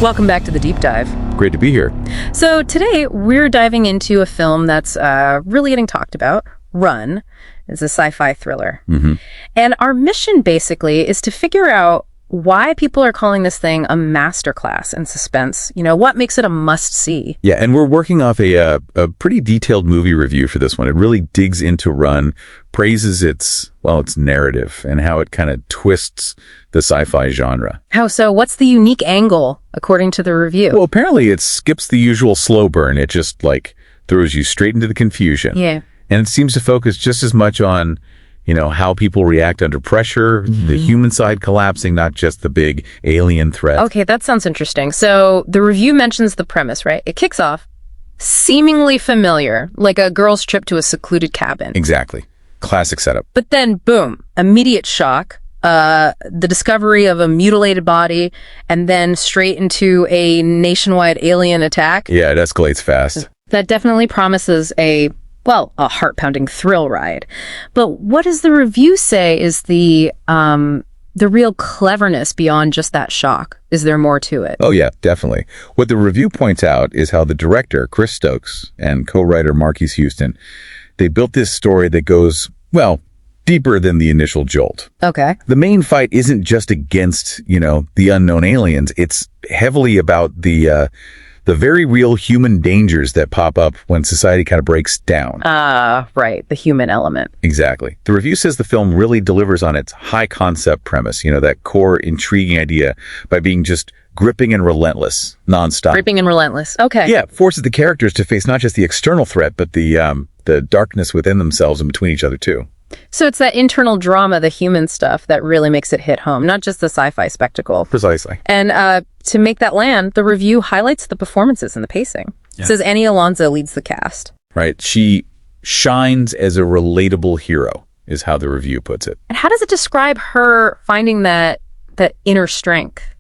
Welcome back to the Deep Dive. Great to be here. So today we're diving into a film that's really getting talked about, Run. It's a sci-fi thriller. And our mission basically is to figure out why people are calling this thing a masterclass in suspense. You know, what makes it a must-see? Yeah, and we're working off a pretty detailed movie review for this one. It really digs into Run, praises its narrative and how it kind of twists the sci-fi genre. How so? What's the unique angle, according to the review? Well, apparently it skips the usual slow burn. It just, throws you straight into the confusion. Yeah. And it seems to focus just as much on, how people react under pressure, the human side collapsing, not just the big alien threat. Okay, that sounds interesting. So the review mentions the premise, right? It kicks off seemingly familiar, like a girl's trip to a secluded cabin. Exactly. Classic setup. But then, boom, immediate shock, the discovery of a mutilated body, and then straight into a nationwide alien attack. Yeah, it escalates fast. That definitely promises a heart-pounding thrill ride. But what does the review say is the real cleverness beyond just that shock? Is there more to it? Oh, yeah, definitely. What the review points out is how the director, Chris Stokes, and co-writer Marquise Houston, they built this story that goes, deeper than the initial jolt. Okay. The main fight isn't just against, the unknown aliens. It's heavily about the very real human dangers that pop up when society kind of breaks down. Right. The human element. Exactly. The review says the film really delivers on its high concept premise, that core intriguing idea by being just gripping and relentless, nonstop. Gripping and relentless. Okay. Yeah, forces the characters to face not just the external threat, but the darkness within themselves and between each other too. So it's that internal drama, the human stuff, that really makes it hit home, not just the sci-fi spectacle. Precisely. And to make that land, the review highlights the performances and the pacing. Yeah. It says Annie Alonso leads the cast. Right. She shines as a relatable hero, is how the review puts it. And how does it describe her finding that inner strength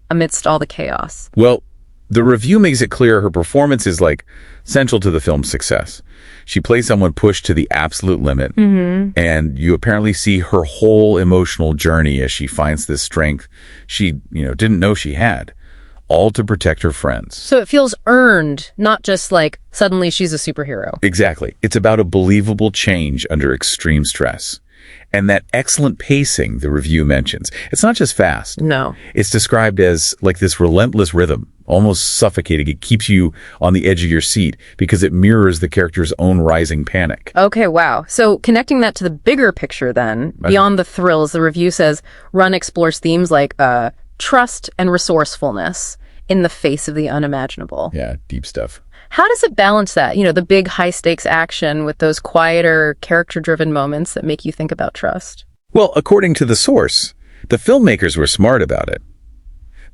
amidst all the chaos? Well, the review makes it clear her performance is central to the film's success. She plays someone pushed to the absolute limit, and you apparently see her whole emotional journey as she finds this strength she, didn't know she had, all to protect her friends. So it feels earned, not just suddenly she's a superhero. Exactly. It's about a believable change under extreme stress. And that excellent pacing the review mentions, it's not just fast. No. It's described as this relentless rhythm, almost suffocating. It keeps you on the edge of your seat because it mirrors the character's own rising panic. Okay, wow. So connecting that to the bigger picture then, beyond the thrills, the review says Run explores themes like trust and resourcefulness in the face of the unimaginable. Yeah, deep stuff. How does it balance that? The big high-stakes action with those quieter, character-driven moments that make you think about trust? Well, according to the source, the filmmakers were smart about it.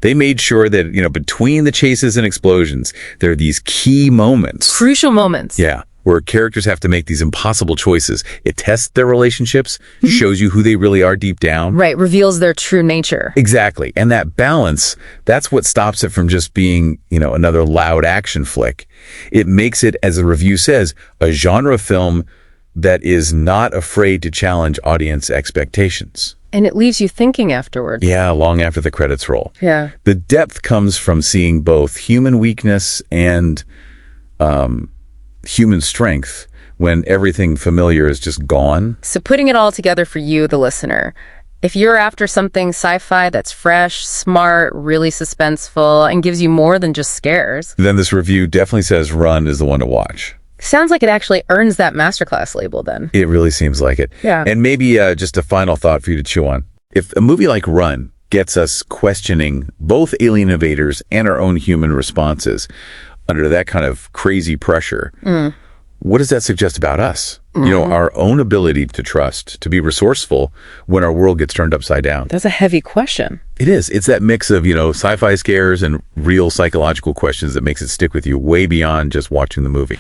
They made sure that, between the chases and explosions, there are these key moments. Crucial moments. Yeah, where characters have to make these impossible choices. It tests their relationships, shows you who they really are deep down. Right, reveals their true nature. Exactly. And that balance, that's what stops it from just being, another loud action flick. It makes it, as the review says, a genre film that is not afraid to challenge audience expectations. And it leaves you thinking afterward. Yeah, long after the credits roll. Yeah. The depth comes from seeing both human weakness and human strength when everything familiar is just gone. So putting it all together for you, the listener, if you're after something sci-fi that's fresh, smart, really suspenseful, and gives you more than just scares, then this review definitely says Run is the one to watch. Sounds like it actually earns that masterclass label then. It really seems like it. Yeah. And maybe just a final thought for you to chew on. If a movie like Run gets us questioning both alien invaders and our own human responses under that kind of crazy pressure, what does that suggest about us? Our own ability to trust, to be resourceful when our world gets turned upside down. That's a heavy question. It is. It's that mix of, sci-fi scares and real psychological questions that makes it stick with you way beyond just watching the movie.